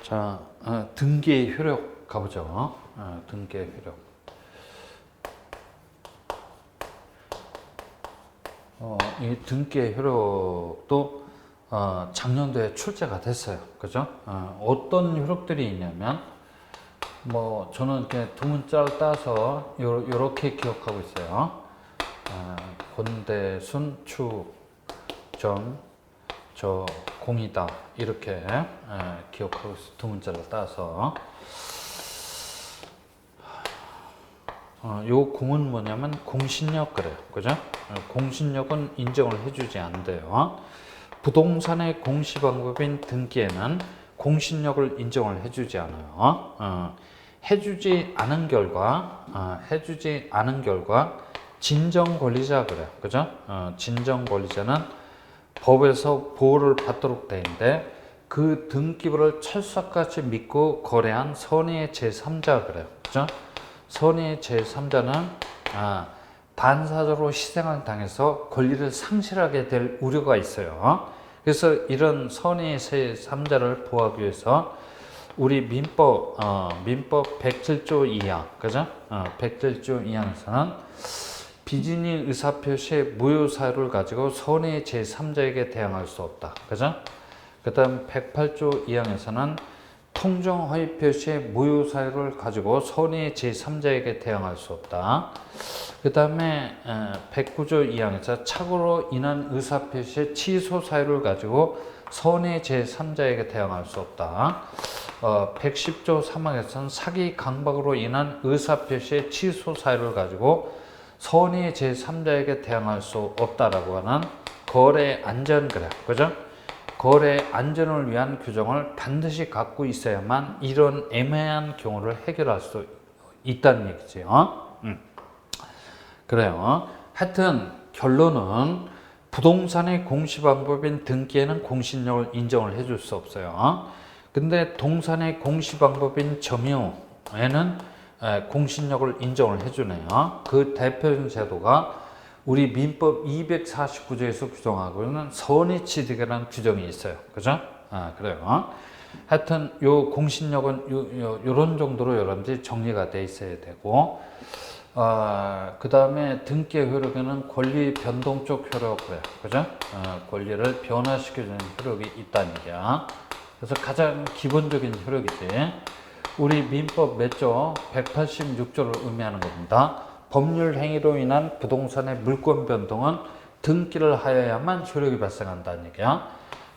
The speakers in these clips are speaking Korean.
자, 등기의 효력 가보죠. 등기의 효력. 이 등기의 효력도 작년도에 출제가 됐어요. 그죠? 어떤 효력들이 있냐면, 뭐, 저는 이렇게 두 문자를 따서 요렇게 기억하고 있어요. 권대순 저 공이다. 이렇게 기억하고 있어요. 두 문자를 따서. 요 공은 뭐냐면 공신력 그래요. 그죠? 공신력은 인정을 해주지 않대요. 부동산의 공시 방법인 등기에는 공신력을 인정을 해주지 않아요. 해주지 않은 결과 진정 권리자 그래요. 그죠? 진정 권리자는 법에서 보호를 받도록 돼 있는데 그 등기부를 철석같이 믿고 거래한 선의의 제3자 그래요. 그죠? 선의의 제3자는 반사적으로 희생을 당해서 권리를 상실하게 될 우려가 있어요. 그래서 이런 선의의 제3자를 보호하기 위해서 우리 민법 107조 2항, 그죠? 107조 2항에서는 비준이 의사표시의 무효 사유를 가지고 선의의 제3자에게 대항할 수 없다. 그죠? 그 다음 108조 2항에서는 통정 허위 표시의 무효 사유를 가지고 선의의 제3자에게 대항할 수 없다. 그 다음에 109조 2항에서 착오로 인한 의사표시의 취소 사유를 가지고 선의의 제3자에게 대항할 수 없다. 110조 3항에서는 사기 강박으로 인한 의사표시의 취소 사유를 가지고 선의의 제3자에게 대항할 수 없다라고 하는 거래 안전 그래. 그죠? 거래 안전을 위한 규정을 반드시 갖고 있어야만 이런 애매한 경우를 해결할 수 있다는 얘기죠. 그래요. 하여튼 결론은 부동산의 공시 방법인 등기에는 공신력을 인정을 해줄 수 없어요. 근데 동산의 공시 방법인 점유에는 공신력을 인정을 해주네요. 그 대표적인 제도가 우리 민법 249조에서 규정하고 있는 선의취득이라는 규정이 있어요. 그죠? 그래요. 하여튼 요 공신력은 요런 정도로 여러분들이 정리가 돼 있어야 되고, 그 다음에 등기의 효력에는 권리 변동적 효력 그래요. 그죠? 권리를 변화시켜주는 효력이 있다는 얘기야. 그래서 가장 기본적인 효력이지. 우리 민법 몇 조? 186조를 의미하는 겁니다. 법률 행위로 인한 부동산의 물권 변동은 등기를 하여야만 효력이 발생한다는 얘기야.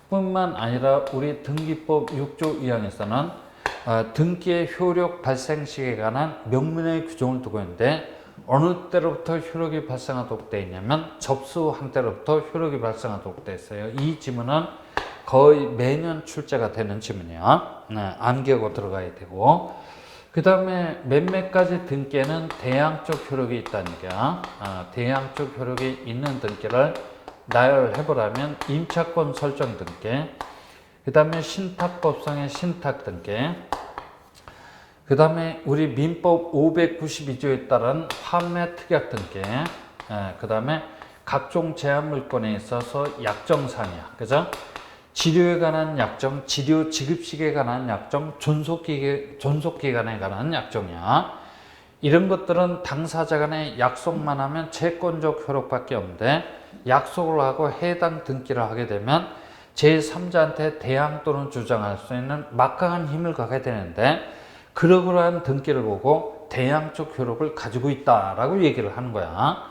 뿐만 아니라 우리 등기법 6조 2항에서는 등기의 효력 발생 시기에 관한 명문의 규정을 두고 있는데 어느 때로부터 효력이 발생하도록 되어 있냐면 접수한 때로부터 효력이 발생하도록 되어 있어요. 이 지문은 거의 매년 출제가 되는 지문이야. 암기하고 들어가야 되고, 그 다음에 몇몇 가지 등기에는 대항적 효력이 있다는 얘기야. 대항적 효력이 있는 등기를 나열해보라면 임차권 설정 등기, 그 다음에 신탁법상의 신탁 등기, 그 다음에 우리 민법 592조에 따른 판매 특약 등기, 그 다음에 각종 제한 물건에 있어서 약정사항이야. 그죠? 치료에 관한 약정, 치료 지급 시기에 관한 약정, 존속기간에 관한 약정이야. 이런 것들은 당사자 간에 약속만 하면 채권적 효력밖에 없는데 약속을 하고 해당 등기를 하게 되면 제3자한테 대항 또는 주장할 수 있는 막강한 힘을 갖게 되는데 그러한 등기를 보고 대항적 효력을 가지고 있다라고 얘기를 하는 거야.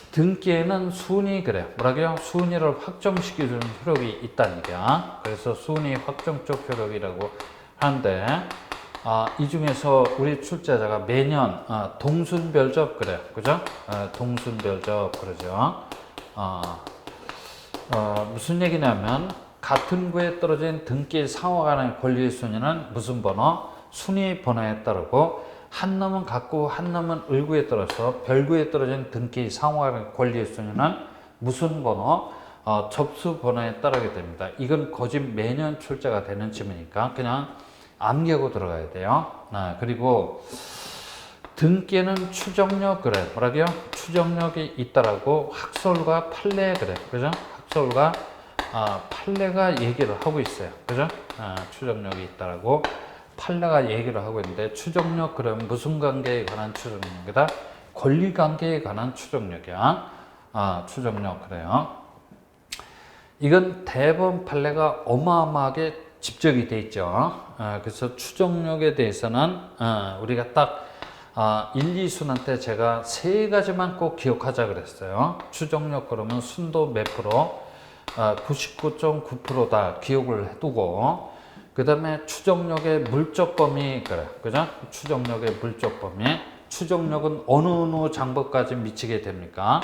등기에는 순위 그래. 뭐라고요? 순위를 확정시켜주는 효력이 있다는 얘기야. 그래서 순위 확정적 효력이라고 하는데 이 중에서 우리 출제자가 매년 동순별적 그래. 그죠? 동순별적 그러죠. 무슨 얘기냐면 같은 구에 떨어진 등기 상호 간의 권리의 순위는 무슨 번호? 순위 번호에 따르고 한 놈은 같고 한 놈은 을구에 떨어서 별구에 떨어진 등기 상호 간의 권리의 순위는 무슨 번호? 접수 번호에 따르게 됩니다. 이건 거짓 매년 출제가 되는 지문이니까 그냥 암기하고 들어가야 돼요. 그리고 등기에는 추정력 그래. 뭐라고요? 추정력이 있다라고 학설과 판례 그래. 그죠? 학설과 판례가 얘기를 하고 있어요. 그죠? 추정력이 있다라고 판례가 얘기를 하고 있는데, 추정력 그럼 무슨 관계에 관한 추정력이다? 권리 관계에 관한 추정력이야. 추정력 그래요. 이건 대법원 판례가 어마어마하게 집적이 돼 있죠. 그래서 추정력에 대해서는 우리가 딱 1, 2순환 때 제가 세 가지만 꼭 기억하자 그랬어요. 추정력 그러면 순도 몇 프로? 99.9%다 기억을 해두고, 그 다음에 추정력의 물적 범위, 그래, 그죠? 추정력의 물적 범위. 추정력은 어느 장법까지 미치게 됩니까?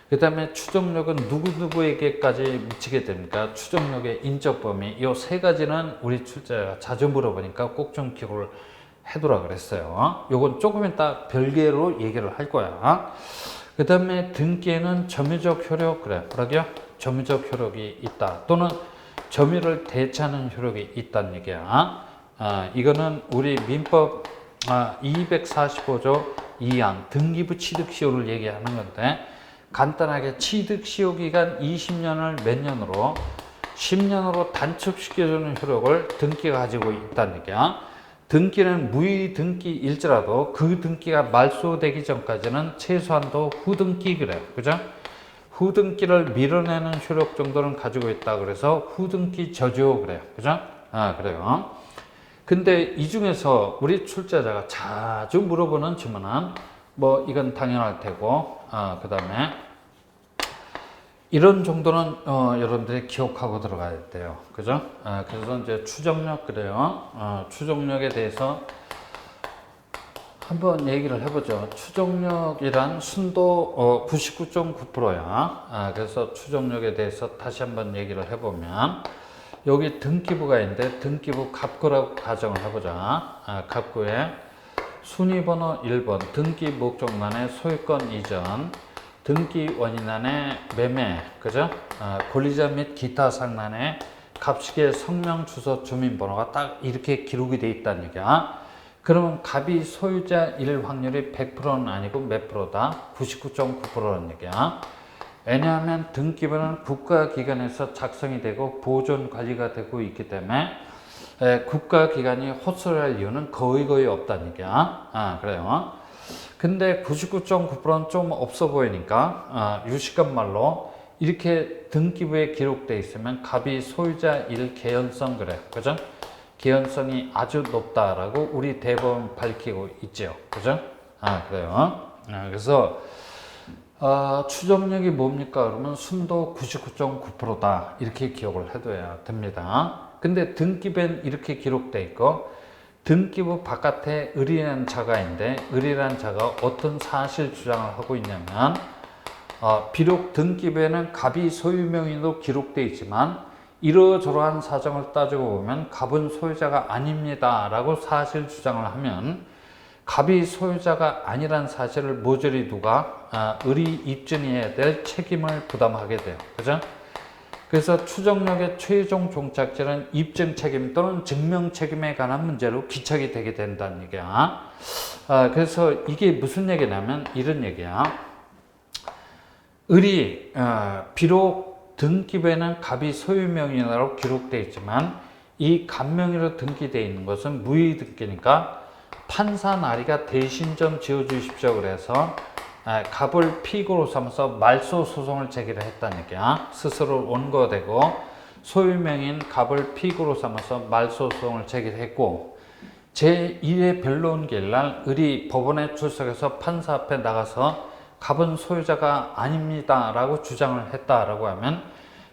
그 다음에 추정력은 누구누구에게까지 미치게 됩니까? 추정력의 인적 범위. 이 세 가지는 우리 출제가 자주 물어보니까 꼭 좀 기억을 해두라 그랬어요. 요건 조금 이따 별개로 얘기를 할 거야. 그 다음에 등기에는 점유적 효력, 그래, 뭐라고요? 점유적 효력이 있다. 또는 점유를 대체하는 효력이 있다는 얘기야. 이거는 우리 민법 245조 2항 등기부 취득시효를 얘기하는 건데, 간단하게 취득시효 기간 20년을 몇 년으로? 10년으로 단축시켜주는 효력을 등기가 가지고 있다는 얘기야. 등기는 무의등기일지라도 그 등기가 말소되기 전까지는 최소한도 후등기, 그래요. 그죠? 후등기를 밀어내는 효력 정도는 가지고 있다. 그래서 후등기 저지효, 그래요. 그죠? 그래요. 근데 이 중에서 우리 출제자가 자주 물어보는 질문은 뭐 이건 당연할 테고, 그 다음에 이런 정도는 여러분들이 기억하고 들어가야 돼요. 그죠? 그래서 이제 추정력, 그래요. 추정력에 대해서 한번 얘기를 해보죠. 추정력이란 순도 99.9%야. 그래서 추정력에 대해서 다시 한번 얘기를 해보면, 여기 등기부가 있는데 등기부 갑구라고 가정을 해보자. 갑구에 순위번호 1번 등기 목적란의 소유권 이전, 등기 원인란의 매매, 그죠? 권리자 및 기타 상란의 갑식의 성명, 주소, 주민번호가 딱 이렇게 기록이 돼 있다는 얘기야. 그러면 갑이 소유자일 확률이 100%는 아니고 몇 프로다? 99.9%라는 얘기야. 왜냐하면 등기부는 국가기관에서 작성이 되고 보존 관리가 되고 있기 때문에 국가기관이 호소할 이유는 거의 없다는 얘기야. 그래요. 근데 99.9%는 좀 없어 보이니까 유식한 말로 이렇게 등기부에 기록되어 있으면 갑이 소유자일 개연성, 그래, 그죠? 개연성이 아주 높다라고 우리 대법원 밝히고 있죠. 그죠? 그래요. 그래서 추정력이 뭡니까? 그러면 순도 99.9%다. 이렇게 기억을 해둬야 됩니다. 근데 등기부엔 이렇게 기록되어 있고, 등기부 바깥에 을이라는 자가 있는데, 을이라는 자가 어떤 사실 주장을 하고 있냐면, 비록 등기부에는 갑이 소유명의로 기록되어 있지만 이러저러한 사정을 따지고 보면 갑은 소유자가 아닙니다 라고 사실 주장을 하면, 갑이 소유자가 아니란 사실을 모조리 누가 을이 입증해야 될 책임을 부담하게 돼요. 그죠? 그래서 추정력의 최종 종착지는 입증 책임 또는 증명 책임에 관한 문제로 기착이 되게 된다는 얘기야. 그래서 이게 무슨 얘기냐면 이런 얘기야. 을이 비록 등기부에는 갑이 소유명의로 기록되어 있지만 이 갑명의로 등기되어 있는 것은 무의등기니까 판사 나리가 대신 좀 지어주십시오. 그래서 갑을 피고로 삼아서 말소 소송을 제기를 했다는 얘기야. 스스로 원고되고 소유명인 갑을 피고로 삼아서 말소 소송을 제기를 했고, 제1회 변론기일 날 을이 법원에 출석해서 판사 앞에 나가서 갑은 소유자가 아닙니다 라고 주장을 했다라고 하면,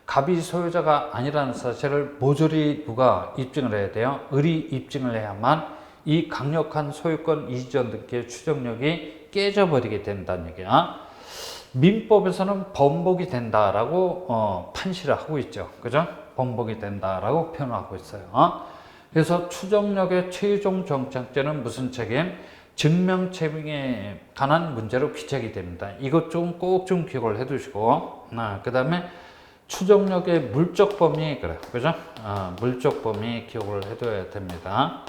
갑이 소유자가 아니라는 사실을 모조리 누가 입증을 해야 돼요? 을이 입증을 해야만 이 강력한 소유권 이전 등기의 추정력이 깨져버리게 된다는 얘기야. 민법에서는 번복이 된다라고 판시를 하고 있죠. 그죠? 번복이 된다라고 표현하고 있어요. 그래서 추정력의 최종 정착제는 무슨 책임? 증명 책임에 관한 문제로 귀착이 됩니다. 이것 좀 꼭 좀 기억을 해 두시고, 그 다음에 추정력의 물적 범위, 그래, 그죠? 물적 범위 기억을 해둬야 됩니다.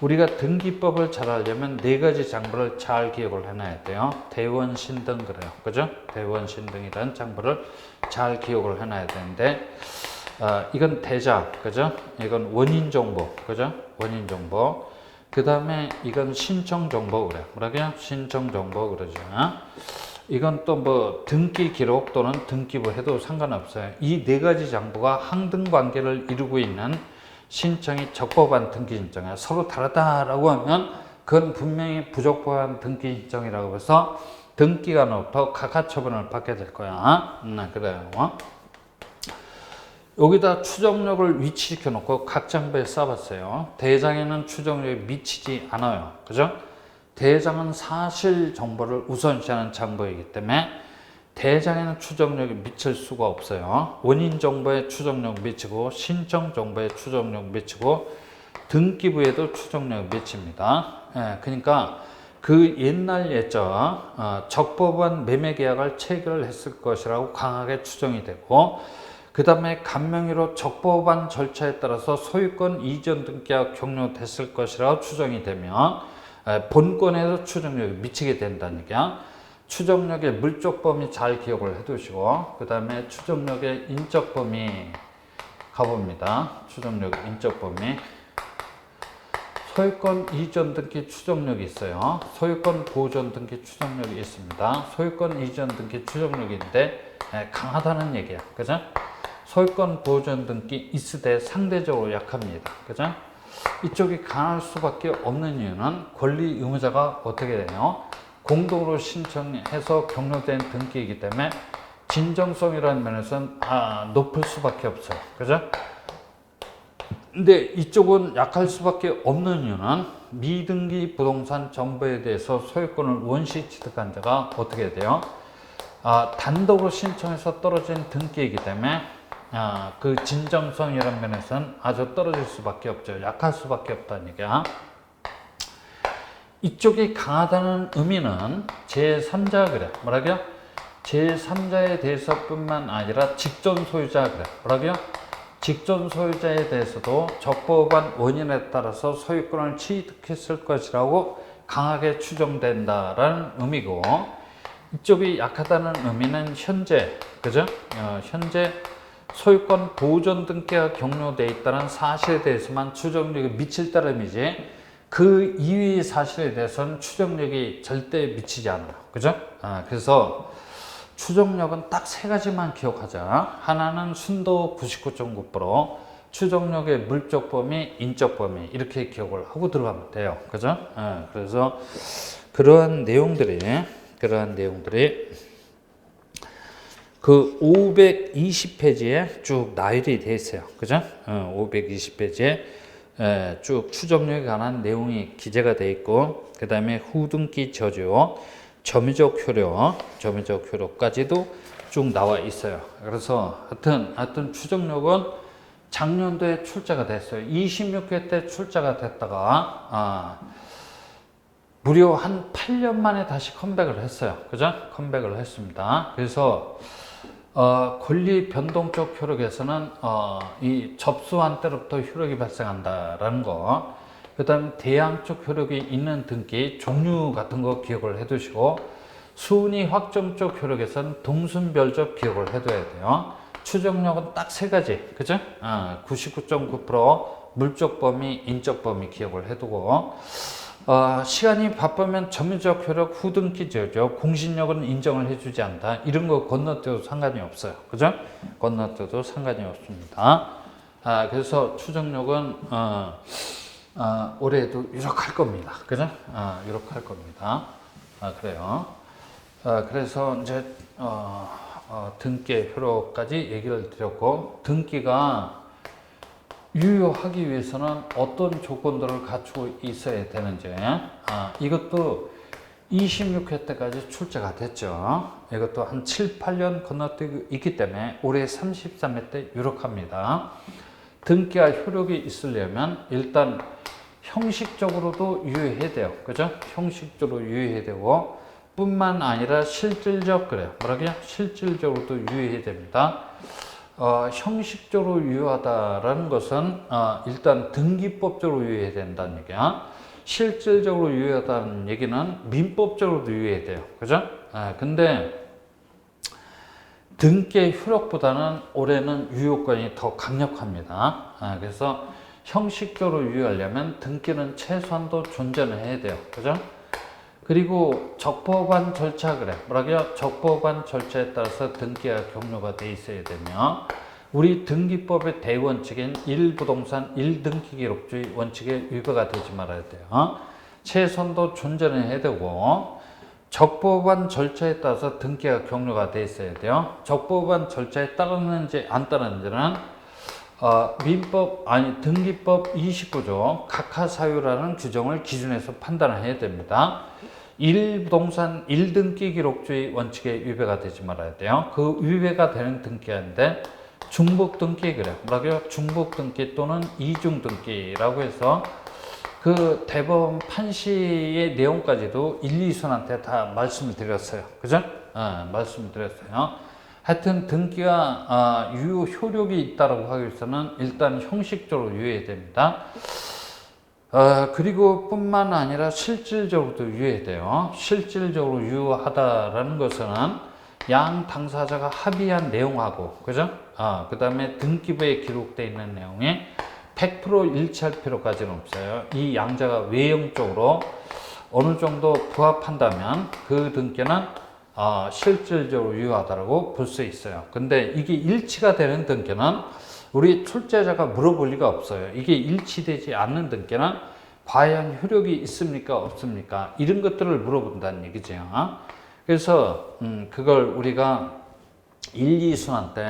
우리가 등기법을 잘 하려면 네 가지 장부를 잘 기억을 해놔야 돼요. 대원, 신등, 그래요, 그죠? 대원, 신등이라는 장부를 잘 기억을 해놔야 되는데, 이건 대장, 그죠? 이건 원인 정보, 그죠? 원인 정보. 그 다음에 이건 신청 정보 그래. 뭐라고요? 신청 정보 그러죠. 이건 또 뭐 등기 기록 또는 등기부 해도 상관없어요. 이 네 가지 정보가 항등 관계를 이루고 있는 신청이 적법한 등기 신청이야. 서로 다르다라고 하면 그건 분명히 부적법한 등기 신청이라고 해서 등기관으로부터 각하 처분을 받게 될 거야. 그래요. 여기다 추정력을 위치시켜 놓고 각 장부에 써봤어요. 대장에는 추정력이 미치지 않아요. 그죠? 대장은 사실 정보를 우선시하는 장부이기 때문에 대장에는 추정력이 미칠 수가 없어요. 원인 정보에 추정력 미치고 신청 정보에 추정력 미치고 등기부에도 추정력 미칩니다. 그러니까 그 옛날 예적 적법한 매매 계약을 체결했을 것이라고 강하게 추정이 되고 그 다음에 간명의로 적법한 절차에 따라서 소유권 이전 등기가 종료됐을 것이라고 추정이 되면 본권에도 추정력이 미치게 된다는 얘기야. 추정력의 물적 범위 잘 기억을 해두시고 그 다음에 추정력의 인적 범위 가봅니다. 추정력 인적 범위. 소유권 이전 등기 추정력이 있어요. 소유권 보존 등기 추정력이 있습니다. 소유권 이전 등기 추정력인데 강하다는 얘기야. 그죠? 소유권 보존 등기 있으되 상대적으로 약합니다. 그죠? 이쪽이 강할 수밖에 없는 이유는 권리 의무자가 어떻게 되냐? 공동으로 신청해서 경로된 등기이기 때문에 진정성이라는 면에서는 높을 수밖에 없어요. 그죠? 근데 이쪽은 약할 수밖에 없는 이유는 미등기 부동산 정보에 대해서 소유권을 원시 취득한 자가 어떻게 돼요? 단독으로 신청해서 떨어진 등기이기 때문에 그 진정성이라는 면에서는 아주 떨어질 수밖에 없죠. 약할 수밖에 없다는 얘기야. 이쪽이 강하다는 의미는 제3자 그래. 뭐라고요? 제3자에 대해서뿐만 아니라 직전 소유자 그래. 뭐라고요? 직전 소유자에 대해서도 적법한 원인에 따라서 소유권을 취득했을 것이라고 강하게 추정된다라는 의미고 이쪽이 약하다는 의미는 현재, 그죠? 현재 소유권 보존 등기가 경로되어 있다는 사실에 대해서만 추정력이 미칠 따름이지 그 이외의 사실에 대해서는 추정력이 절대 미치지 않아요. 그죠? 그래서 추정력은 딱 세 가지만 기억하자. 하나는 순도 99.9%, 추정력의 물적 범위, 인적 범위 이렇게 기억을 하고 들어가면 돼요. 그죠? 그래서 그러한 내용들이 그 520페이지에 쭉 나열이 되어 있어요. 그죠? 520페이지에 쭉 추정력에 관한 내용이 기재가 되어 있고 그 다음에 후등기 저주, 점유적 효력까지도 쭉 나와 있어요. 그래서 하여튼 추정력은 작년도에 출제가 됐어요. 26회 때 출제가 됐다가 무려 한 8년 만에 다시 컴백을 했어요. 그죠? 컴백을 했습니다. 그래서 권리 변동적 효력에서는 이 접수한 때로부터 효력이 발생한다라는 거, 그 다음 대항적 효력이 있는 등기 종류 같은 거 기억을 해두시고 순위 확정적 효력에서는 동순별적 기억을 해둬야 돼요. 추정력은 딱 세 가지, 그죠? 99.9% 물적 범위, 인적 범위 기억을 해두고 시간이 바쁘면 점유적 효력, 후등기 저죠. 공신력은 인정을 해주지 않다. 이런 거 건너뛰어도 상관이 없어요. 그죠? 건너뛰어도 상관이 없습니다. 그래서 추정력은 올해도 유력할 겁니다. 그죠? 유력할 겁니다. 그래요. 그래서 이제 등기의 효력까지 얘기를 드렸고 등기가 유효하기 위해서는 어떤 조건들을 갖추고 있어야 되는지 이것도 26회 때까지 출제가 됐죠. 이것도 한 7, 8년 건너뛰고 있기 때문에 올해 33회 때 유력합니다. 등기가 효력이 있으려면 일단 형식적으로도 유효해야 돼요. 그죠? 형식적으로 유효해야 되고 뿐만 아니라 실질적 그래요. 뭐라고요? 실질적으로도 유효해야 됩니다. 형식적으로 유효하다라는 것은 일단 등기법적으로 유효해야 된다는 얘기야. 실질적으로 유효하다는 얘기는 민법적으로도 유효해야 돼요. 그죠? 근데 등기의 효력보다는 올해는 유효권이 더 강력합니다. 그래서 형식적으로 유효하려면 등기는 최소한도 존재는 해야 돼요. 그죠? 그리고 적법한 절차, 그래. 뭐라고요? 적법한 절차에 따라서 등기가 격려가 돼 있어야 되며, 우리 등기법의 대원칙인 1부동산 1등기기록주의 원칙에 위배가 되지 말아야 돼요. 최소한도 존재는 해야 되고, 적법한 절차에 따라서 등기가 격려가 돼 있어야 돼요. 적법한 절차에 따르는지 안 따르는지는 등기법 29조 각하사유라는 규정을 기준해서 판단을 해야 됩니다. 1부동산 1등기 기록주의 원칙에 위배가 되지 말아야 돼요. 그 위배가 되는 등기인데 중복 등기, 그래. 뭐라고요? 중복 등기 또는 이중 등기라고 해서 그 대법원 판시의 내용까지도 1, 2순한테 다 말씀을 드렸어요. 그죠? 말씀을 드렸어요. 하여튼 등기가 유효 효력이 있다고 하기 위해서는 일단 형식적으로 유효해야 됩니다. 그리고 뿐만 아니라 실질적으로도 유효해야 돼요. 실질적으로 유효하다라는 것은 양 당사자가 합의한 내용하고, 그죠? 그 다음에 등기부에 기록되어 있는 내용에 100% 일치할 필요까지는 없어요. 이 양자가 외형적으로 어느 정도 부합한다면 그 등기는 실질적으로 유효하다고 볼 수 있어요. 근데 이게 일치가 되는 등기는 우리 출제자가 물어볼 리가 없어요. 이게 일치되지 않는 등기는 과연 효력이 있습니까? 없습니까? 이런 것들을 물어본다는 얘기죠. 그래서 그걸 우리가 1, 2순환 때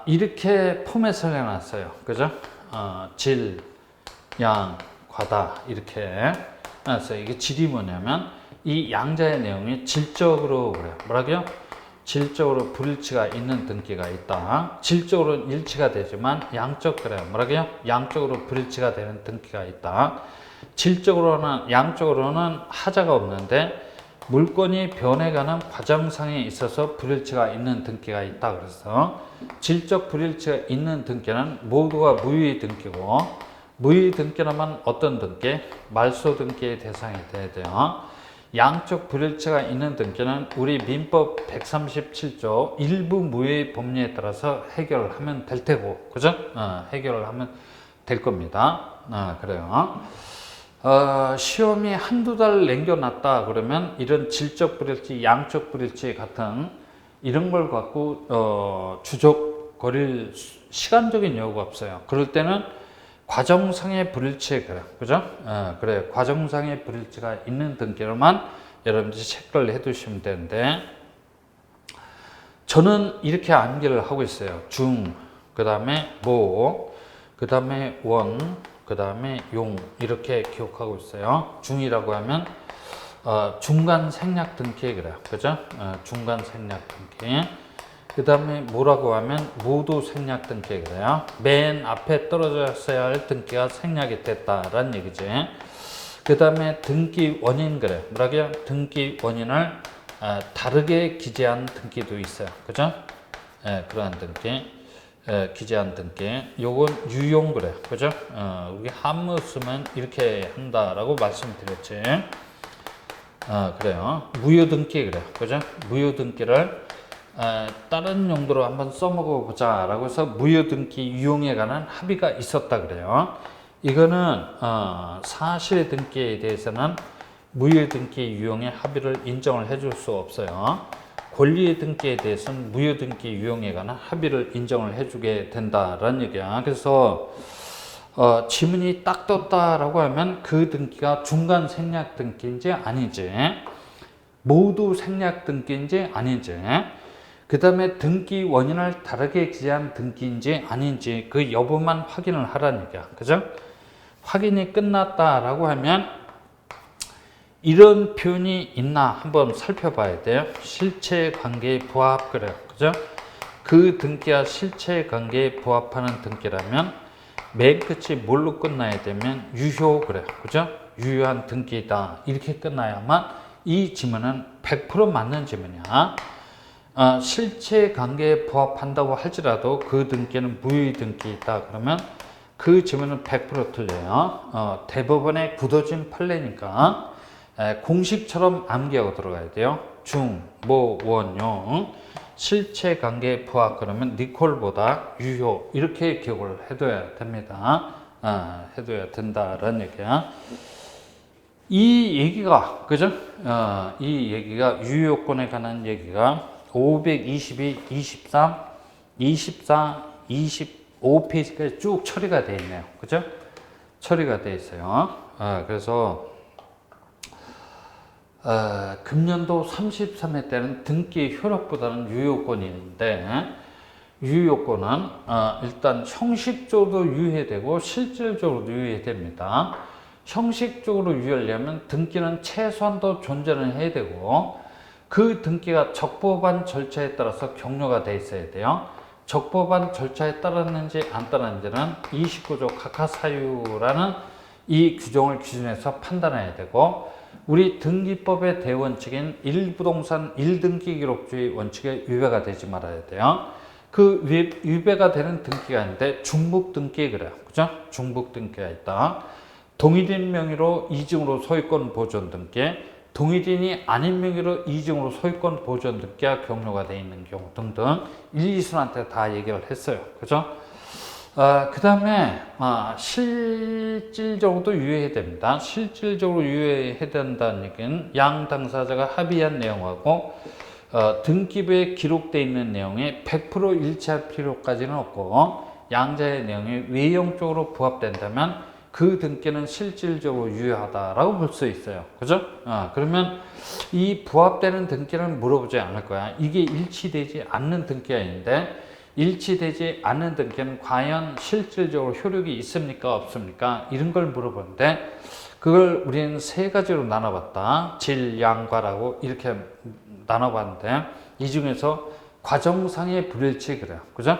이렇게 포맷을 해놨어요. 그죠? 질, 양, 과다 이렇게 해놨어요. 이게 질이 뭐냐면 이 양자의 내용이 질적으로, 그래요. 뭐라고요? 질적으로 불일치가 있는 등기가 있다. 질적으로는 일치가 되지만 그래요. 뭐라고요? 양적으로 불일치가 되는 등기가 있다. 양적으로는 하자가 없는데 물건이 변해가는 과정상에 있어서 불일치가 있는 등기가 있다. 그래서 질적 불일치가 있는 등기는 모두가 무효의 등기고, 무효의 등기라면 어떤 등기? 말소 등기의 대상이 돼야 돼요. 양적 불일치가 있는 등기는 우리 민법 137조 일부 무효의 법리에 따라서 해결을 하면 될 테고, 그죠? 해결을 하면 될 겁니다. 그래요. 시험이 한두 달 남겨놨다 그러면 이런 질적 불일치, 양적 불일치 같은 이런 걸 갖고 주적거릴 시간적인 여유가 없어요. 그럴 때는 과정상의 불일치, 그래. 그죠? 그래. 과정상의 불일치가 있는 등기로만 여러분들이 체크를 해 두시면 되는데, 저는 이렇게 암기를 하고 있어요. 중, 그 다음에 모, 그 다음에 원, 그 다음에 용, 이렇게 기억하고 있어요. 중이라고 하면 중간 생략 등기, 그래요. 그죠? 중간 생략 등기. 그 다음에 뭐라고 하면 모두 생략 등기, 그래요. 맨 앞에 떨어졌어야 할 등기가 생략이 됐다라는 얘기지. 그 다음에 등기 원인, 그래. 뭐라고요? 등기 원인을 다르게 기재한 등기도 있어요. 그죠? 그러한 등기. 기재한 등기. 요건 유용, 그래. 그죠? 우리 한문 쓰면 이렇게 한다라고 말씀드렸지. 그래요. 무효 등기, 그래. 그죠? 무효 등기를 다른 용도로 한번 써먹어 보자 라고 해서 무효등기 유용에 관한 합의가 있었다 그래요. 이거는 사실의 등기에 대해서는 무효등기 유용의 합의를 인정을 해줄 수 없어요. 권리의 등기에 대해서는 무효등기 유용에 관한 합의를 인정을 해주게 된다라는 얘기야. 그래서 지문이 딱 떴다라고 하면 그 등기가 중간 생략 등기인지 아니지, 모두 생략 등기인지 아닌지, 그 다음에 등기 원인을 다르게 기재한 등기인지 아닌지 그 여부만 확인을 하라는 얘기야. 그죠? 확인이 끝났다라고 하면 이런 표현이 있나 한번 살펴봐야 돼요. 실체관계에 부합, 그래요. 그죠? 그 등기가 실체관계에 부합하는 등기라면 맨 끝이 뭘로 끝나야 되면 유효, 그래요. 그죠? 유효한 등기다. 이렇게 끝나야만 이 지문은 100% 맞는 지문이야. 실체관계에 부합한다고 할지라도 그 등기는 무효의 등기이다 그러면 그 지문은 100% 틀려요. 대법원에 굳어진 판례니까 공식처럼 암기하고 들어가야 돼요. 중, 모, 원, 용. 실체 관계 부합 그러면 니콜보다 유효 이렇게 기억을 해둬야 됩니다. 해둬야 된다라는 얘기야. 이 얘기가 그죠? 이 얘기가 유효권에 관한 얘기가 522, 23, 24, 25페이지까지 쭉 처리가 되어 있네요. 그죠? 처리가 되어 있어요. 그래서 금년도 33회 때는 등기 효력보다는 유효권이 있는데 유효권은 일단 형식적으로 유예되고 실질적으로도 유예됩니다. 형식적으로 유예하려면 등기는 최소한도 존재는 해야 되고 그 등기가 적법한 절차에 따라서 격려가 돼 있어야 돼요. 적법한 절차에 따랐는지 안 따랐는지는 29조 각하사유라는 이 규정을 기준해서 판단해야 되고 우리 등기법의 대원칙인 1부동산 1등기 기록주의 원칙에 위배가 되지 말아야 돼요. 그 위배가 되는 등기가 있는데 중복 등기 그래요. 그죠? 중복 등기가 있다. 동일인 명의로 이중으로 소유권 보존 등기, 동일인이 아닌 명의로 이중으로 소유권 보존 등기가 격려가 되어 있는 경우 등등 1, 2순한테 다 얘기를 했어요. 그죠? 그 다음에 실질적으로도 유예해야 됩니다. 실질적으로 유예해야 된다는 얘기는 양 당사자가 합의한 내용하고 등기부에 기록되어 있는 내용에 100% 일치할 필요까지는 없고 양자의 내용이 외형적으로 부합된다면 그 등기는 실질적으로 유효하다라고 볼 수 있어요. 그죠? 그러면 이 부합되는 등기는 물어보지 않을 거야. 이게 일치되지 않는 등기가 있는데 일치되지 않는 등기는 과연 실질적으로 효력이 있습니까? 없습니까? 이런 걸 물어보는데 그걸 우리는 세 가지로 나눠봤다. 질, 양, 과라고 이렇게 나눠봤는데 이 중에서 과정상의 불일치 그래요. 그죠?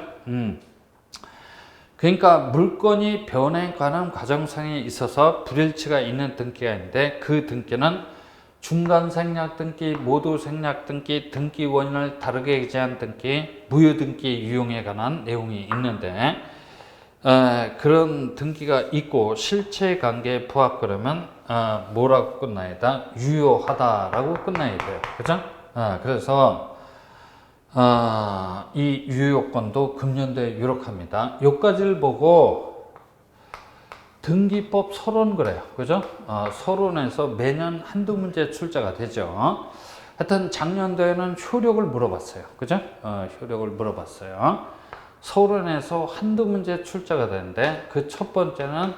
그러니까 물건이 변에 관한 과정상에 있어서 불일치가 있는 등기가 있는데 그 등기는 중간 생략 등기, 모두 생략 등기, 등기 원인을 다르게 기재한 등기, 무효 등기 유용에 관한 내용이 있는데 그런 등기가 있고 실체 관계에 부합 그러면 뭐라고 끝나야 돼? 유효하다라고 끝나야 돼요. 그죠? 그래서 이 유효권도 금년도에 유력합니다. 여기까지를 보고 등기법 서론 그래요. 그죠? 서론에서 매년 한두 문제 출제가 되죠. 하여튼 작년도에는 효력을 물어봤어요. 그죠? 효력을 물어봤어요. 서론에서 한두 문제 출제가 되는데 그 첫 번째는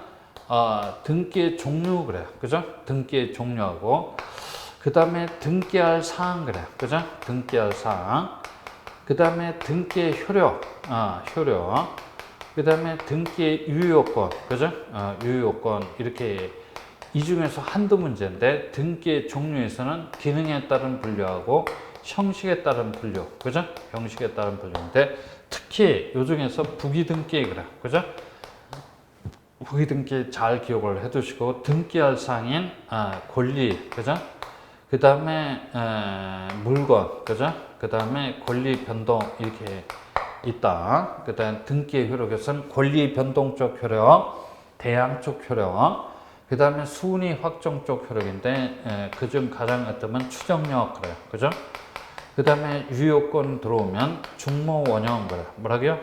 등기의 종류 그래요. 그죠? 등기의 종류하고 그 다음에 등기할 사항 그래요. 그죠? 등기할 사항. 그 다음에 등기의 효력, 그 다음에 등기의 유효권, 그죠? 유효권, 이렇게 이 중에서 한두 문제인데 등기의 종류에서는 기능에 따른 분류하고 형식에 따른 분류, 그죠? 형식에 따른 분류인데 특히 이 중에서 부기등기 그래, 그죠? 부기등기 잘 기억을 해 두시고 등기할 사항인 권리, 그죠? 그 다음에 물건, 그죠? 그 다음에 권리 변동 이렇게 있다. 그 다음에 등기의 효력에서는 권리 변동적 효력, 대항적 효력, 그 다음에 수은이 확정적 효력인데 그중 가장 어떠면 추정력 그래요. 그죠? 그 다음에 유효권 들어오면 중모 원형 그래. 뭐라고요?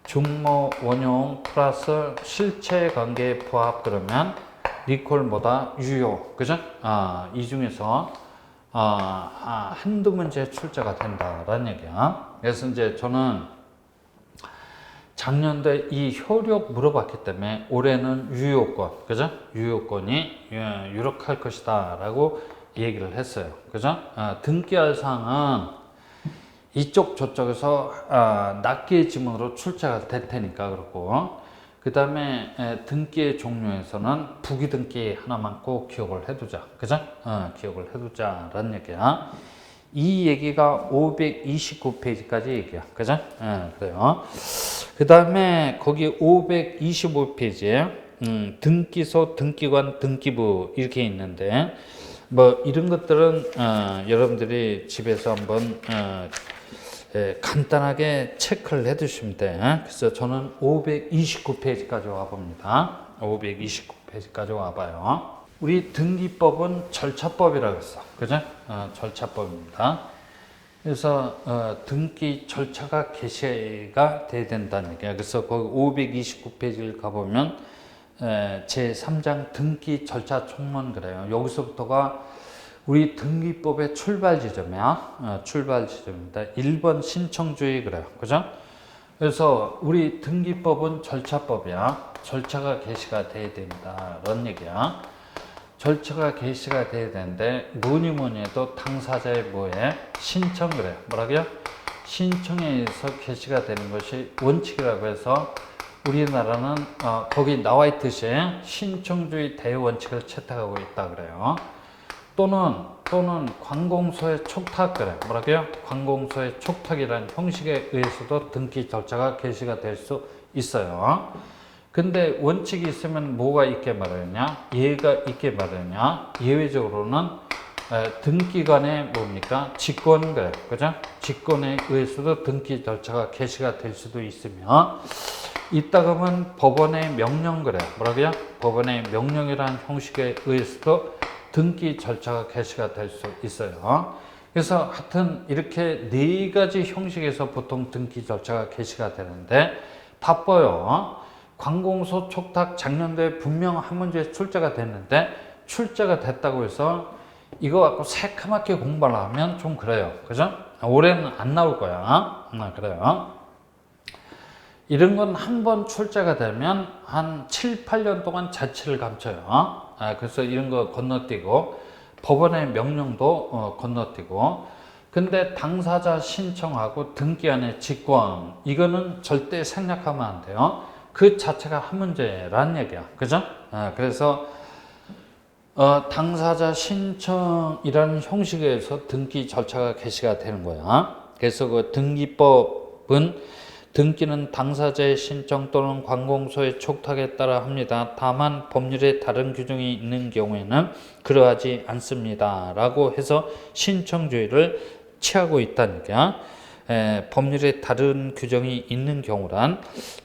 중모 원형 플러스 실체 관계 부합 그러면 리콜보다 유효. 그죠? 이 중에서 한두 문제 출제가 된다라는 얘기야. 그래서 이제 저는 작년도에 이 효력 물어봤기 때문에 올해는 유효권, 그죠? 유효권이 유력할 것이다 라고 얘기를 했어요. 그죠? 등기할 사항은 이쪽 저쪽에서 낱개의 지문으로 출제가 될 테니까 그렇고 그 다음에 등기의 종류에서는 부기등기 하나만 꼭 기억을 해두자. 그죠? 기억을 해두자 라는 얘기야. 이 얘기가 529페이지까지 얘기야. 그죠? 그래요. 그 다음에 거기 525페이지에 등기소, 등기관, 등기부 이렇게 있는데 뭐 이런 것들은 여러분들이 집에서 한번 간단하게 체크를 해 두시면 돼. 그래서 저는 529페이지까지 와봅니다. 529페이지까지 와봐요. 우리 등기법은 절차법이라고 했어. 그죠? 절차법입니다. 그래서 등기 절차가 개시가 돼야 된다는 얘기야. 그래서 거기 529페이지를 가보면 제3장 등기 절차 총론 그래요. 여기서부터가 우리 등기법의 출발 지점이야. 출발 지점입니다. 1번 신청주의 그래요. 그죠? 그래서 우리 등기법은 절차법이야. 절차가 개시가 돼야 된다. 이런 얘기야. 절차가 개시가 돼야 되는데 뭐니 해도 당사자의 뭐에 신청 그래요. 뭐라고요? 신청에 의해서 개시가 되는 것이 원칙이라고 해서 우리나라는 거기 나와 있듯이 신청주의 대원칙을 채택하고 있다 그래요. 또는 관공서의 촉탁 그래. 뭐라고요? 관공서의 촉탁이라는 형식에 의해서도 등기 절차가 개시가 될 수 있어요. 근데 원칙이 있으면 뭐가 있게 마련이냐? 예가 있게 마련이냐? 예외적으로는 등기관의 뭡니까? 직권 그래. 그죠? 직권에 의해서도 등기 절차가 개시가 될 수도 있으며 이따 가면 법원의 명령 그래. 뭐라고요? 법원의 명령이라는 형식에 의해서도 등기 절차가 개시가 될 수 있어요. 그래서 하여튼 이렇게 네 가지 형식에서 보통 등기 절차가 개시가 되는데 바빠요. 관공서 촉탁 작년도에 분명 한 문제 출제가 됐는데 출제가 됐다고 해서 이거 갖고 새카맣게 공부를 하면 좀 그래요. 그죠? 올해는 안 나올 거야. 그래요. 이런 건 한 번 출제가 되면 한 7, 8년 동안 자취를 감춰요. 그래서 이런 거 건너뛰고 법원의 명령도 건너뛰고 근데 당사자 신청하고 등기한의 직권 이거는 절대 생략하면 안 돼요. 그 자체가 한 문제라는 얘기야. 그죠? 그래서 당사자 신청이라는 형식에서 등기 절차가 개시가 되는 거야. 그래서 그 등기법은 등기는 당사자의 신청 또는 관공서의 촉탁에 따라 합니다. 다만 법률에 다른 규정이 있는 경우에는 그러하지 않습니다. 라고 해서 신청주의를 취하고 있다는 거야. 법률에 다른 규정이 있는 경우란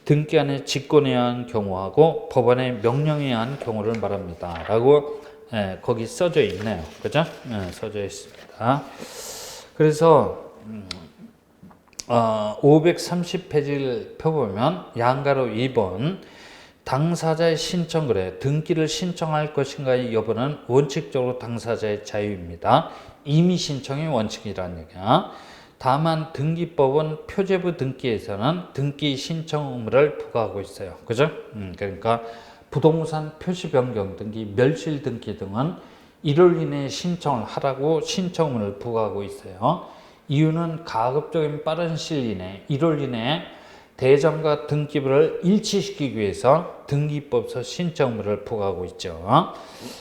등기안에 직권에 의한 경우하고 법원의 명령에 의한 경우를 말합니다. 라고 거기 써져 있네요. 그죠? 써져 있습니다. 그래서 530페이지를 펴보면 양가로 2번 당사자의 신청 그래 등기를 신청할 것인가의 여부는 원칙적으로 당사자의 자유입니다. 임의 신청이 원칙이라는 얘기야. 다만 등기법은 표제부 등기에서는 등기 신청 의무를 부과하고 있어요. 그죠? 그러니까 부동산 표시 변경 등기, 멸실 등기 등은 1월 이내에 신청을 하라고 신청 의무를 부과하고 있어요. 이유는 가급적인 빠른 시일 이내 1월 이내에 대점과 등기부를 일치시키기 위해서 등기법에서 신청물을 부과하고 있죠.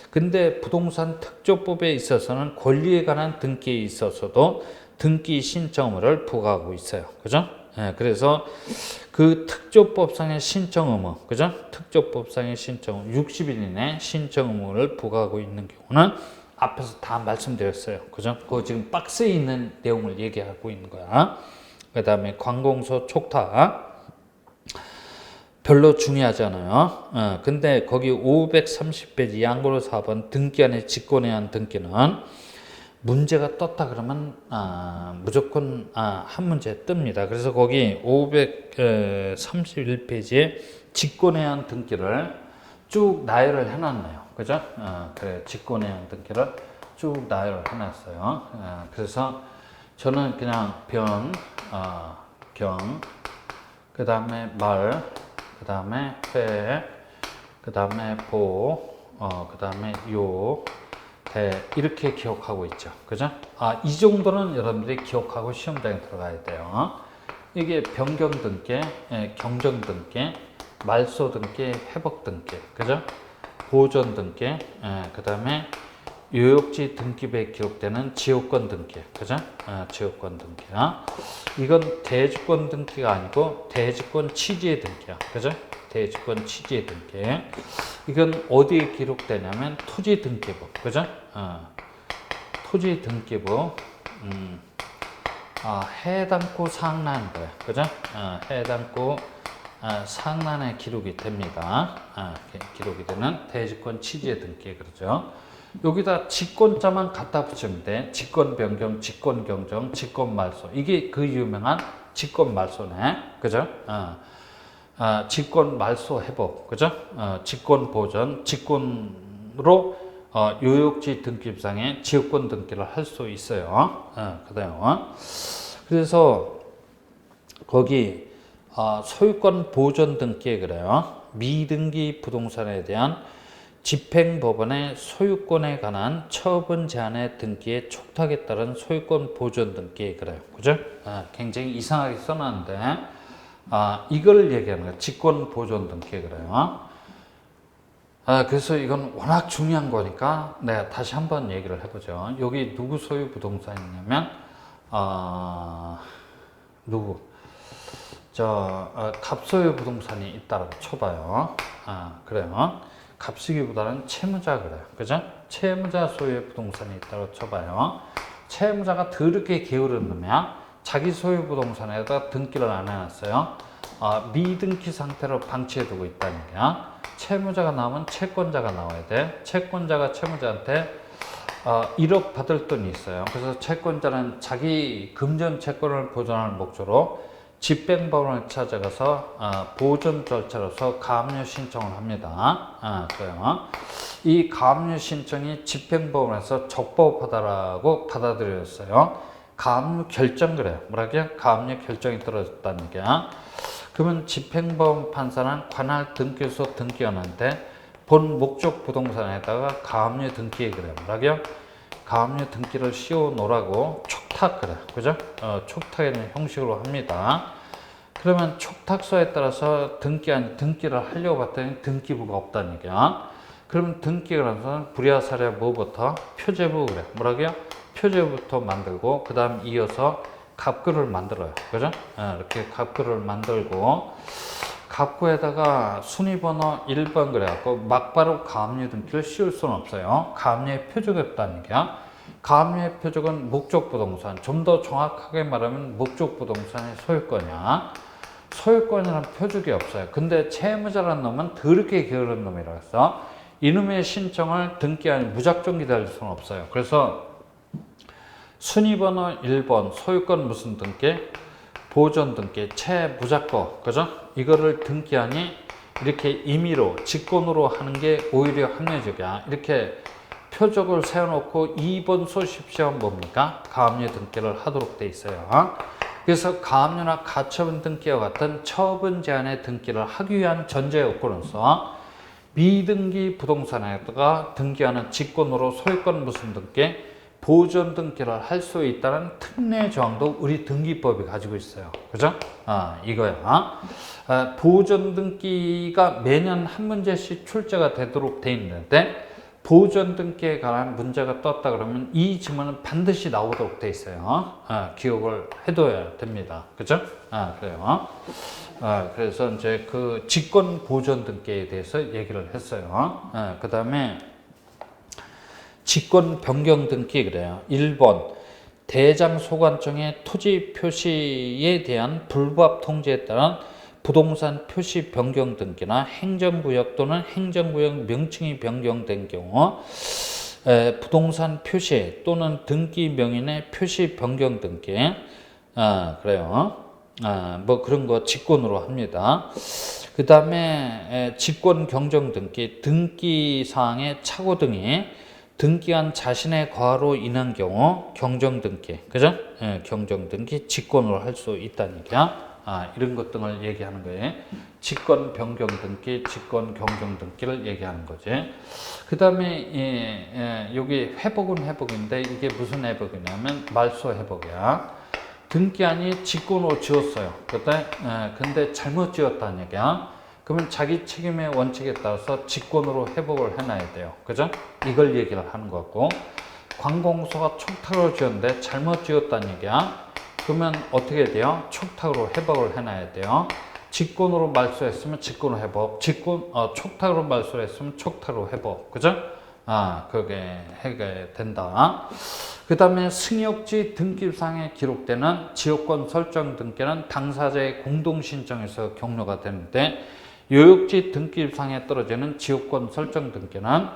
근데 부동산 특조법에 있어서는 권리에 관한 등기에 있어서도 등기 신청물을 부과하고 있어요. 그죠? 그래서 그 특조법상의 신청 의무, 그죠? 특조법상의 신청 의무, 60일 이내 신청 의무를 부과하고 있는 경우는 앞에서 다 말씀드렸어요. 그죠? 그거 지금 박스에 있는 내용을 얘기하고 있는 거야. 그 다음에 관공서 촉탁. 별로 중요하잖아요. 근데 거기 530페이지 양고로 4번 등기안의 직권에 의한 등기는 문제가 떴다 그러면 무조건 한 문제 뜹니다. 그래서 거기 531페이지에 직권에 의한 등기를 쭉 나열을 해놨네요. 그죠? 그래, 직권에 의한 등기를 쭉 나열을 해놨어요. 그래서 저는 그냥 경, 그 다음에 말, 그 다음에 회, 그 다음에 보, 그 다음에 요, 대 이렇게 기억하고 있죠. 그죠? 이 정도는 여러분들이 기억하고 시험장에 들어가야 돼요. 이게 변경 등기, 경정 등기, 말소 등기, 회복 등기, 그죠? 보존 등기, 그 다음에 요역지 등기부에 기록되는 지역권 등기, 그죠? 지역권 등기야. 이건 대주권 등기가 아니고 대주권 취지의 등기야, 그죠? 대주권 취지의 등기. 이건 어디에 기록되냐면 토지 등기부, 그죠? 토지 등기부, 해당구 상란 거야, 그죠? 해당구 상란에 기록이 됩니다. 기록이 되는 대주권 취지의 등기, 그러죠? 여기다 직권자만 갖다 붙이면 돼. 직권 변경, 직권 경정, 직권 말소. 이게 그 유명한 직권 말소네. 그죠? 직권 말소 회복. 그죠? 직권 보전, 직권으로 요역지 등기부상에 지역권 등기를 할 수 있어요. 그다음 그래서 거기 소유권 보전 등기에 그래요. 미등기 부동산에 대한 집행법원의 소유권에 관한 처분 제한의 등기의 촉탁에 따른 소유권 보전 등기에 그래요. 그죠? 굉장히 이상하게 써놨는데 이걸 얘기하는 거예요. 직권 보전 등기에 그래요. 그래서 이건 워낙 중요한 거니까 내가 다시 한번 얘기를 해보죠. 여기 누구 소유 부동산이냐면 누구? 갑소유 부동산이 있다고 쳐봐요. 그래요. 갑수기보다는 채무자 그래요. 그죠? 채무자 소유의 부동산이 있다고 쳐봐요. 채무자가 더럽게 게으른 놈이야. 자기 소유 부동산에다 등기를 안 해놨어요. 미등기 상태로 방치해두고 있다는 거야. 채무자가 나오면 채권자가 나와야 돼. 채권자가 채무자한테 1억 받을 돈이 있어요. 그래서 채권자는 자기 금전 채권을 보존할 목적으로 집행법원을 찾아가서 보존 절차로서 가압류 신청을 합니다. 그래요. 이 가압류 신청이 집행법원에서 적법하다라고 받아들여졌어요. 가압류 결정 그래요. 뭐라고요? 가압류 결정이 떨어졌다는 게. 그러면 집행법원 판사는 관할 등기소 등기원한테 본 목적 부동산에다가 가압류 등기에 그래요. 뭐라고요? 가압류 등기를 씌워 놓으라고 촉탁 그래. 그죠? 촉탁의 형식으로 합니다. 그러면 촉탁서에 따라서 등기를 하려고 봤더니 등기부가 없다는 얘기야. 그러면 등기가 나서 불야사례 뭐부터? 표제부 그래. 뭐라고요? 표제부터 만들고 그 다음 이어서 갑구를 만들어요. 그죠? 이렇게 갑구를 만들고 갑구에다가 순위번호 1번 그래갖고 막바로 가압류 등기를 씌울 수는 없어요. 가압류의 표적이 없다는 얘기야. 가압류의 표적은 목적 부동산. 좀 더 정확하게 말하면 목적 부동산의 소유권이야. 소유권이라는 표적이 없어요. 근데 채무자라는 놈은 더럽게 게으른 놈이라서 이놈의 신청을 등기하니 무작정 기다릴 수는 없어요. 그래서 순위번호 1번 소유권 무슨 등기? 보존 등기, 채무자거, 그죠? 이거를 등기하니 이렇게 임의로, 직권으로 하는 게 오히려 합리적이야. 이렇게 표적을 세워놓고 2번 소십시오 뭡니까? 가압류 등기를 하도록 돼 있어요. 그래서 가압류나 가처분 등기와 같은 처분 제한의 등기를 하기 위한 전제 요건으로서 미등기 부동산에다가 등기하는 직권으로 소유권 무슨 등기, 보존 등기를 할 수 있다는 특례 조항도 우리 등기법이 가지고 있어요. 그죠? 이거야. 보존 등기가 매년 한 문제씩 출제가 되도록 돼 있는데 보존 등기에 관한 문제가 떴다 그러면 이 지문은 반드시 나오도록 돼 있어요. 기억을 해둬야 됩니다. 그죠? 그래요. 그래서 이제 그 직권 보존 등기에 대해서 얘기를 했어요. 그 다음에 직권 변경 등기 그래요. 1번 대장 소관청의 토지 표시에 대한 불법 통지에 따른 부동산 표시 변경 등기나 행정구역 또는 행정구역 명칭이 변경된 경우 부동산 표시 또는 등기 명인의 표시 변경 등기 그래요. 뭐 그런 거 직권으로 합니다. 그 다음에 직권 경정 등기, 등기 사항의 착오 등이 등기한 자신의 과로 인한 경우 경정 등기, 그죠? 경정 등기 직권으로 할 수 있다는 얘기야. 이런 것 등을 얘기하는 거예요. 직권 변경 등기, 직권 경정 등기를 얘기하는 거지. 그 다음에 여기 회복은 회복인데 이게 무슨 회복이냐면 말소 회복이야. 등기한이 직권으로 지었어요. 근데 잘못 지었다는 얘기야. 그러면 자기 책임의 원칙에 따라서 직권으로 회복을 해놔야 돼요. 그죠? 이걸 얘기를 하는 거 같고, 관공서가 촉탁으로 지었는데 잘못 지었다는 얘기야. 그러면 어떻게 돼요? 촉탁으로 회복을 해놔야 돼요. 직권으로 말소했으면 직권으로 회복, 촉탁으로 말소했으면 촉탁으로 회복. 그죠? 그게 해게 된다. 그 다음에 승역지 등기상에 기록되는 지역권 설정 등기는 당사자의 공동신청에서 격려가 되는데 요역지 등기상에 떨어지는 지역권 설정 등기는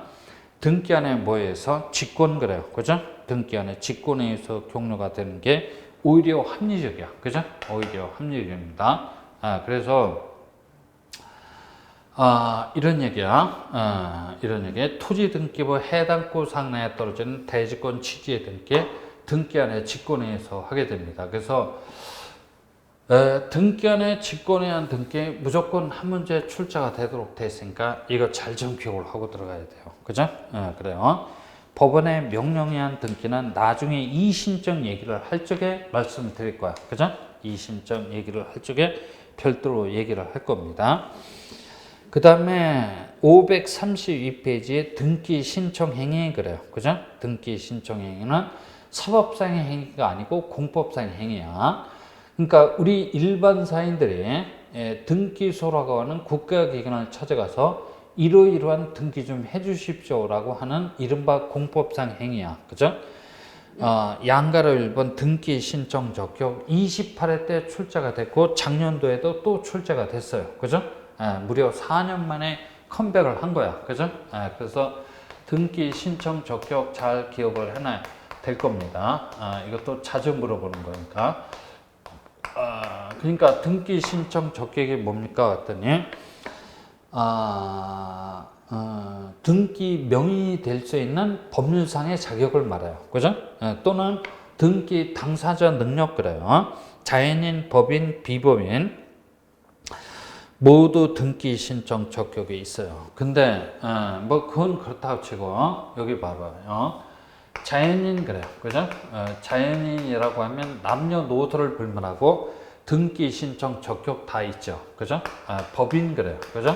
등기안에 뭐에서 직권 그래요. 그죠? 등기안에 직권에 의해서 격려가 되는 게 오히려 합리적이야. 그죠? 오히려 합리적입니다. 그래서 이런 얘기야. 이런 얘기. 토지 등기부 해당구 상내에 떨어지는 대지권 취지의 등기, 등기안의 직권에 의해서 하게 됩니다. 그래서 등기안의 직권에 의한 등기 무조건 한 문제 출제가 되도록 돼 있으니까 이거 잘 좀 기억을 하고 들어가야 돼요. 그죠? 그래요. 법원의 명령에 의한 등기는 나중에 이심정 얘기를 할 적에 말씀드릴 거야. 그죠? 이심정 얘기를 할 적에 별도로 얘기를 할 겁니다. 그 다음에 532페이지에 등기 신청 행위 그래요. 그죠? 등기 신청 행위는 사법상의 행위가 아니고 공법상의 행위야. 그러니까 우리 일반 사인들이 등기소라고 하는 국가기관을 찾아가서 이러이러한 등기 좀 해주십시오라고 하는 이른바 공법상 행위야. 그죠? 양가로 1번 등기 신청 적격 28회 때 출제가 됐고 작년도에도 또 출제가 됐어요. 그죠? 무려 4년 만에 컴백을 한 거야. 그죠? 그래서 등기 신청 적격 잘 기억을 해놔야 될 겁니다. 이것도 자주 물어보는 거니까. 그러니까 등기 신청 적격이 뭡니까? 했더니 등기 명의 될 수 있는 법률상의 자격을 말해요. 그죠? 또는 등기 당사자 능력 그래요. 자연인, 법인, 비법인 모두 등기 신청 적격이 있어요. 근데 뭐 그건 그렇다고 치고 여기 봐봐요. 자연인 그래요. 그죠? 자연인이라고 하면 남녀노소를 불문하고 등기 신청 적격 다 있죠. 그죠? 법인 그래요. 그죠?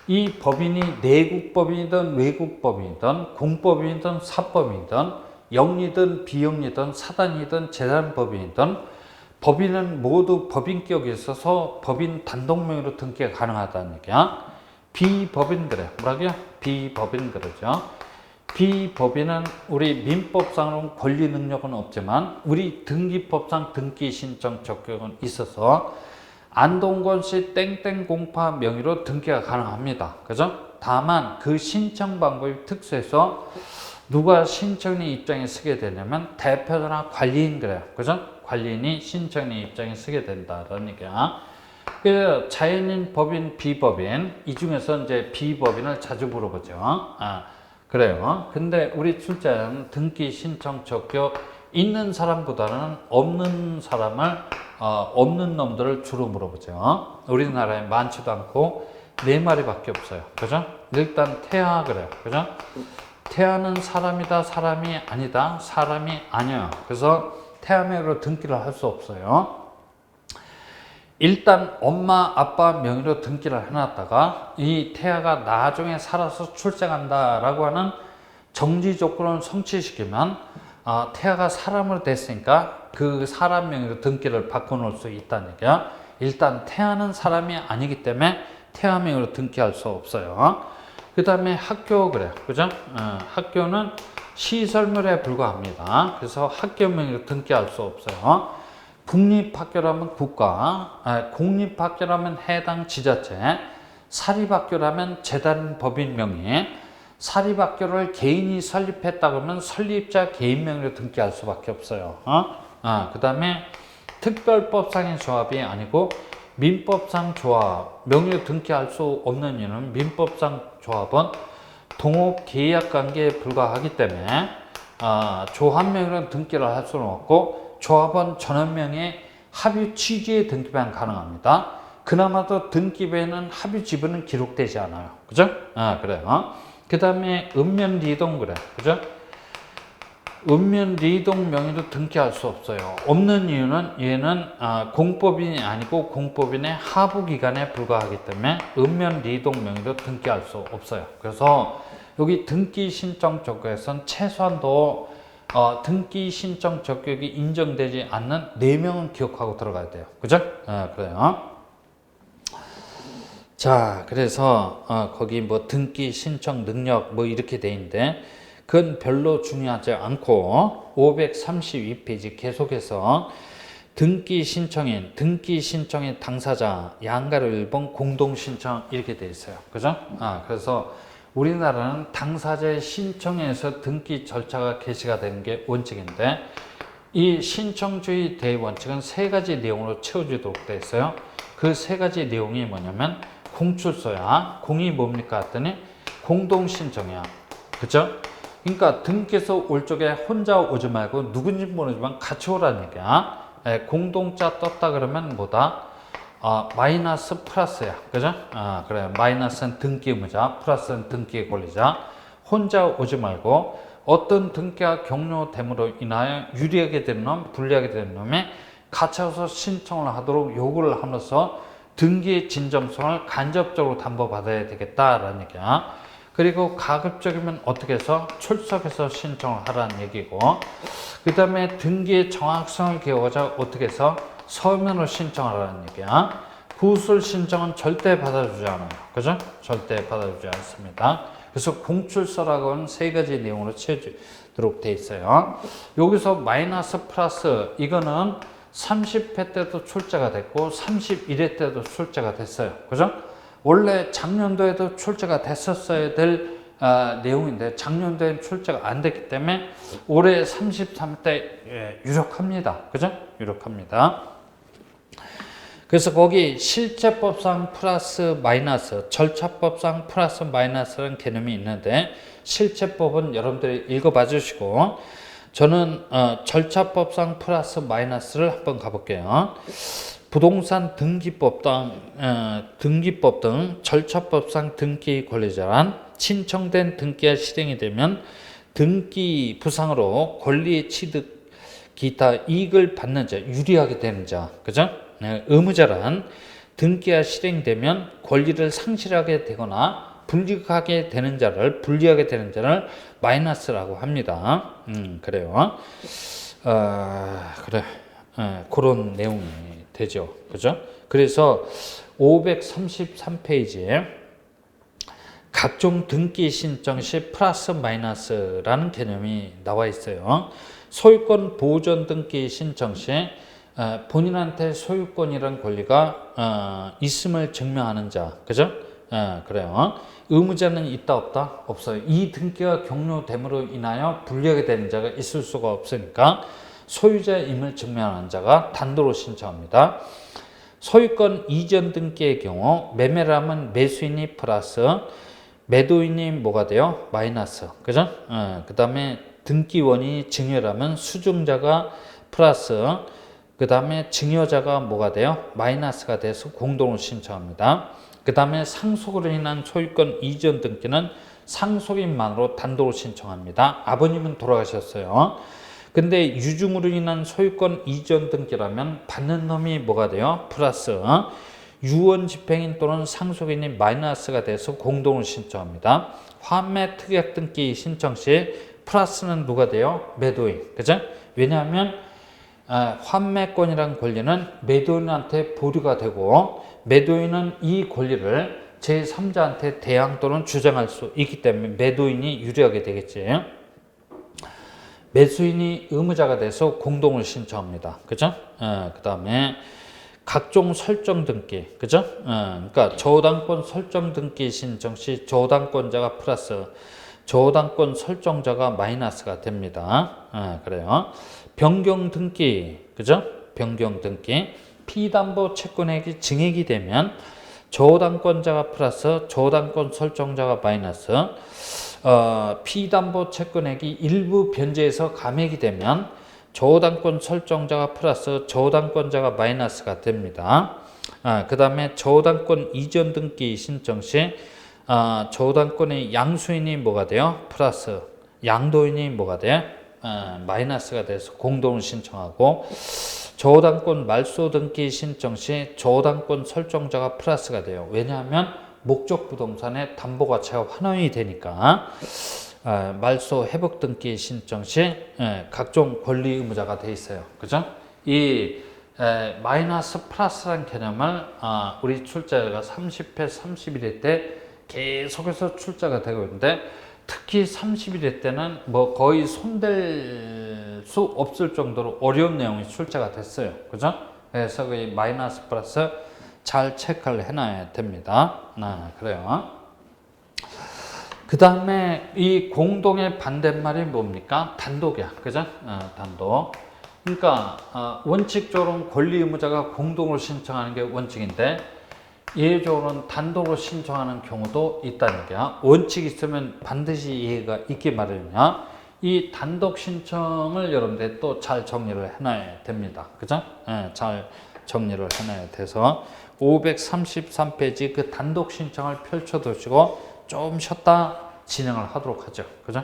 이 법인이 내국법인이든 외국법인이든 공법인이든 사법인이든 영리든 비영리든 사단이든 재단법인이든 법인은 모두 법인격이 있어서 법인 단독명의로 등기가 가능하다는 얘기야. 비법인 그래. 뭐라고요? 비법인 그러죠. 비법인은 우리 민법상으로는 권리 능력은 없지만 우리 등기법상 등기 신청 적격은 있어서 안동건 씨 땡땡공파 명의로 등기가 가능합니다. 그죠? 다만 그 신청 방법이 특수해서 누가 신청인 입장에 쓰게 되냐면 대표자나 관리인 그래요. 그죠? 관리인이 신청인 입장에 쓰게 된다라는 얘기야. 그 자연인, 법인, 비법인 이 중에서 이제 비법인을 자주 물어보죠. 그래요. 근데 우리 출제는 등기 신청 적격 있는 사람보다는 없는 사람을 없는 놈들을 주로 물어보죠. 우리나라에 많지도 않고 4마리밖에 없어요. 그죠? 일단 태아 그래요. 그죠? 태아는 사람이다, 사람이 아니다, 사람이 아니야. 그래서 태아명의로 등기를 할 수 없어요. 일단 엄마, 아빠 명의로 등기를 해놨다가 이 태아가 나중에 살아서 출생한다라고 하는 정지 조건을 성취시키면 태아가 사람으로 됐으니까 그 사람 명의로 등기를 바꿔놓을 수 있다는 얘기야. 일단 태아는 사람이 아니기 때문에 태아 명의로 등기할 수 없어요. 그 다음에 학교 그래요. 그죠? 학교는 시설물에 불과합니다. 그래서 학교 명의로 등기할 수 없어요. 국립학교라면 국가, 공립학교라면 해당 지자체, 사립학교라면 재단 법인 명의, 사립학교를 개인이 설립했다 그러면 설립자 개인 명의로 등기할 수밖에 없어요. 그 다음에 특별법상의 조합이 아니고 민법상 조합, 명의로 등기할 수 없는 이유는 민법상 조합은 동업 계약 관계에 불과하기 때문에 조합 명의로 등기를 할 수는 없고 조합원 전원명의 합의 취지의 등기만 가능합니다. 그나마도 등기부에는 합의 지분은 기록되지 않아요. 그죠? 그래요. 그 다음에 읍면리동 그래. 그죠? 읍면리동 명의로 등기할 수 없어요. 없는 이유는 얘는 공법인이 아니고 공법인의 하부기관에 불과하기 때문에 읍면리동 명의로 등기할 수 없어요. 그래서 여기 등기 신청 적격에선 최소한도 등기 신청 적격이 인정되지 않는 4명은 기억하고 들어가야 돼요. 그죠? 그래요. 자, 그래서 거기 뭐 등기 신청 능력 뭐 이렇게 돼 있는데 그건 별로 중요하지 않고 532페이지 계속해서 등기 신청인, 등기 신청인 당사자, 양가로 1번 공동 신청 이렇게 돼 있어요. 그죠? 그래서 우리나라는 당사자의 신청에서 등기 절차가 개시가 되는 게 원칙인데 이 신청주의 대원칙은 세 가지 내용으로 채워지도록 되어 있어요. 그 세 가지 내용이 뭐냐면 공출서야. 공이 뭡니까 했더니 공동신청이야. 그죠? 그러니까 등기소 올 적에 혼자 오지 말고 누군지 모르지만 같이 오라는 얘기야. 공동자 떴다 그러면 뭐다? 마이너스 플러스야. 그죠? 그래. 마이너스는 등기 의무자, 플러스는 등기의 권리자. 혼자 오지 말고 어떤 등기가 경료됨으로 인하여 유리하게 되는 놈, 불리하게 되는 놈에 같이 와서 신청을 하도록 요구를 하면서 등기의 진정성을 간접적으로 담보받아야 되겠다라는 얘기야. 그리고 가급적이면 어떻게 해서 출석해서 신청을 하라는 얘기고, 그 다음에 등기의 정확성을 기하고자 어떻게 해서 서면으로 신청하라는 얘기야. 구술 신청은 절대 받아주지 않아요. 그죠? 절대 받아주지 않습니다. 그래서 공출서라고 하는 세 가지 내용으로 채워지도록 되어 있어요. 여기서 마이너스 플러스 이거는 30회 때도 출제가 됐고 31회 때도 출제가 됐어요. 그죠? 원래 작년도에도 출제가 됐었어야 될 내용인데 작년도에는 출제가 안 됐기 때문에 올해 33대 유력합니다. 그죠? 유력합니다. 그래서 거기 실체법상 플러스 마이너스, 절차법상 플러스 마이너스라는 개념이 있는데 실체법은 여러분들이 읽어봐 주시고 저는 절차법상 플러스 마이너스를 한번 가볼게요. 부동산 등기법 등 절차법상 등기 권리자란 신청된 등기가 실행이 되면 등기 부상으로 권리 취득 기타 이익을 받는 자, 유리하게 되는 자, 그죠? 의무자란 등기가 실행되면 권리를 상실하게 되거나 불이익하게 되는 자를, 불리하게 되는 자를 마이너스라고 합니다. 그래요. 그래. 그런 내용이 되죠. 그죠? 그래서 533페이지에 각종 등기 신청 시 플러스 마이너스라는 개념이 나와 있어요. 소유권 보존 등기 신청 시 본인한테 소유권이란 권리가 있음을 증명하는 자, 그죠? 그래요. 의무자는 있다 없다? 없어요. 이 등기가 경료됨으로 인하여 불리하게 되는 자가 있을 수가 없으니까 소유자임을 증명하는 자가 단도로 신청합니다. 소유권 이전 등기의 경우 매매를 하면 매수인이 플러스, 매도인이 뭐가 돼요? 마이너스, 그죠? 그 다음에 등기원이 증여라면 수증자가 플러스, 그 다음에 증여자가 뭐가 돼요? 마이너스가 돼서 공동으로 신청합니다. 그 다음에 상속으로 인한 소유권 이전 등기는 상속인만으로 단독으로 신청합니다. 아버님은 돌아가셨어요. 근데 유증으로 인한 소유권 이전 등기라면 받는 놈이 뭐가 돼요? 플러스, 유언 집행인 또는 상속인이 마이너스가 돼서 공동으로 신청합니다. 환매 특약 등기 신청 시 플러스는 누가 돼요? 매도인. 그죠? 왜냐하면 환매권이란 권리는 매도인한테 보류가 되고 매도인은 이 권리를 제3자한테 대항 또는 주장할 수 있기 때문에 매도인이 유리하게 되겠지. 매수인이 의무자가 돼서 공동을 신청합니다. 그죠? 그 다음에 각종 설정 등기. 그죠? 그러니까 저당권 설정 등기 신청 시 저당권자가 플러스, 저당권 설정자가 마이너스가 됩니다. 그래요. 변경 등기. 그죠? 변경 등기. 피담보 채권액이 증액이 되면 저당권자가 플러스, 저당권 설정자가 마이너스, 피담보 채권액이 일부 변제해서 감액이 되면 저당권 설정자가 플러스, 저당권자가 마이너스가 됩니다. 그 다음에 저당권 이전 등기 신청 시 저당권의 양수인이 뭐가 돼요? 플러스, 양도인이 뭐가 돼요? 마이너스가 돼서 공동을 신청하고, 저당권 말소 등기 신청 시 저당권 설정자가 플러스가 돼요. 왜냐하면 목적 부동산의 담보 가치가 환원이 되니까. 말소 회복 등기 신청 시 각종 권리 의무자가 돼 있어요. 그죠? 이 마이너스 플러스라는 개념을 우리 출제가 30회, 31회 때 계속해서 출제가 되고 있는데, 특히 31회 때는 뭐 거의 손댈 수 없을 정도로 어려운 내용이 출제가 됐어요. 그죠? 그래서 이 마이너스 플러스 잘 체크를 해놔야 됩니다. 그래요. 그 다음에 이 공동의 반대말이 뭡니까? 단독이야. 그죠? 단독. 그러니까 원칙적으로는 권리 의무자가 공동으로 신청하는 게 원칙인데 예외적으로는 단독으로 신청하는 경우도 있다는 게야. 원칙이 있으면 반드시 이해가 있기 마련이야. 이 단독 신청을 여러분들 또 잘 정리를 해놔야 됩니다. 그죠? 잘 정리를 해놔야 돼서 533페이지 그 단독 신청을 펼쳐두시고 좀 쉬었다 진행을 하도록 하죠. 그죠?